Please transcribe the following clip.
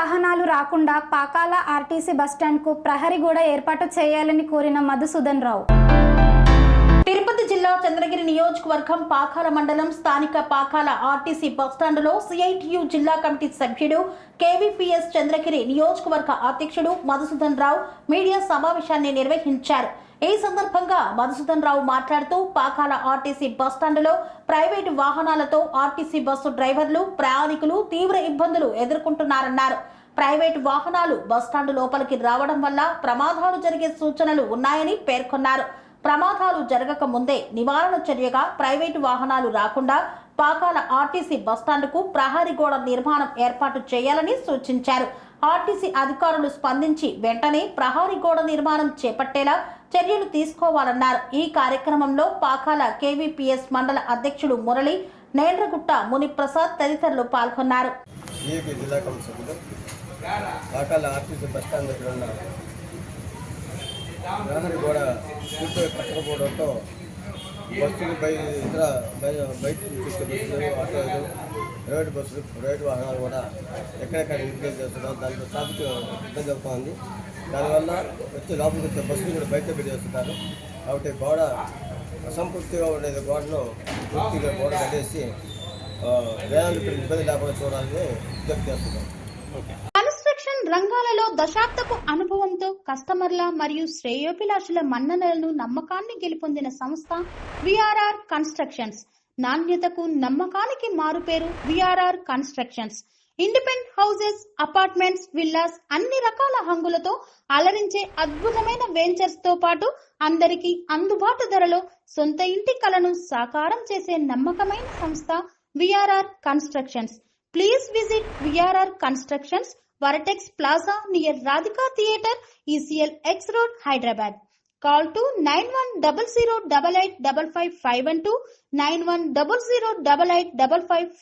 వాహనాలు రాకుండా పాకాల ఆర్టీసీ బస్టాండ్కు ప్రహరీ గోడ ఏర్పాటు చేయాలని కోరిన మధుసూదన్ రావు. తిరుపతి జిల్లా చంద్రగిరి నియోజకవర్గం పాకాల మండలం స్థానిక పాకాల ఆర్టీసీ బస్టాండులో సిఐటియు జిల్లా కమిటీ సభ్యుడు కేవీపీఎస్ చంద్రగిరి నియోజకవర్గ అధ్యక్షుడు మధుసూదన్ రావు మీడియా సమావేశాన్ని నిర్వహించారు. ఈ సందర్భంగా మధుసూదన్ రావు మాట్లాడుతూ పాకాల ఆర్టీసీ బస్టాండులో ప్రైవేటు వాహనాలతో ఆర్టీసీ బస్సు డ్రైవర్లు ప్రయాణికులు తీవ్ర ఇబ్బందులు ఎదుర్కొంటున్నారన్నారు. ప్రైవేటు వాహనాలు బస్టాండు లోపలికి రావడం వల్ల ప్రమాదాలు జరిగే సూచనలు ఉన్నాయని పేర్కొన్నారు. ప్రమాదాలు జరగక ముందే నివారణ చర్యగా ప్రైవేటు వాహనాలు రాకుండా పాకాల ఆర్టీసీ బస్టాండుకు ప్రహరీ గోడ నిర్మాణం ఏర్పాటు చేయాలని సూచించారు. ఆర్టీసీ అధికారులు స్పందించి వెంటనే ప్రహరీ గోడ నిర్మాణం చేపట్టేలా చర్యలు తీసుకోవాలన్నారు. ఈ కార్యక్రమంలో పాకాల కేవీపీఎస్ మండల అధ్యక్షుడు మురళి, నేంద్రగుట్ట మునిప్రసాద్ తదితరులు పాల్గొన్నారు. ప్రహరీ గోడ పూర్తిగా కట్టకపోవడంతో బస్సులు ఇతర బయట చూసే బస్సులు, ఆటోలు, ప్రైవేట్ బస్సులు, ప్రైవేట్ వాహనాలు కూడా ఎక్కడెక్కడ రిపేర్ చేస్తున్నారు. దాంట్లో ట్రాఫిక్ ఇబ్బంది అవుతుంది. దానివల్ల వచ్చే లోపలికి వచ్చే బస్సులు కూడా బయట పెట్టేస్తున్నారు. కాబట్టి గోడ అసంపూర్తిగా ఉండేది గోడను పూర్తిగా గోడ కట్టేసి ప్రయాణికులు ఇబ్బంది లేకుండా చూడాలని విజ్ఞప్తి చేస్తున్నాం. రంగాలలో దశాబ్దపు అనుభవంతో కస్టమర్ల మరియు శ్రేయోభిలాషుల మన్ననలను నమ్మకాన్ని గెలుపొందిన సంస్థ విఆర్ఆర్ కన్స్ట్రక్షన్స్. నాణ్యతకు నమ్మకానికి మారుపేరు VRR constructions. Independent houses, apartments, villas అన్ని రకాల హంగులతో అలరించే అద్భుతమైన వెంచర్స్ తో పాటు అందరికీ అందుబాటు ధరలో సొంత ఇంటి కలను సాకారం చేసే నమ్మకమైన సంస్థ VRR constructions. Please visit VRR constructions, Varatex Plaza near Radhika Theatre, ECL X Road, Hyderabad. Call to 910088555512, 9100885555.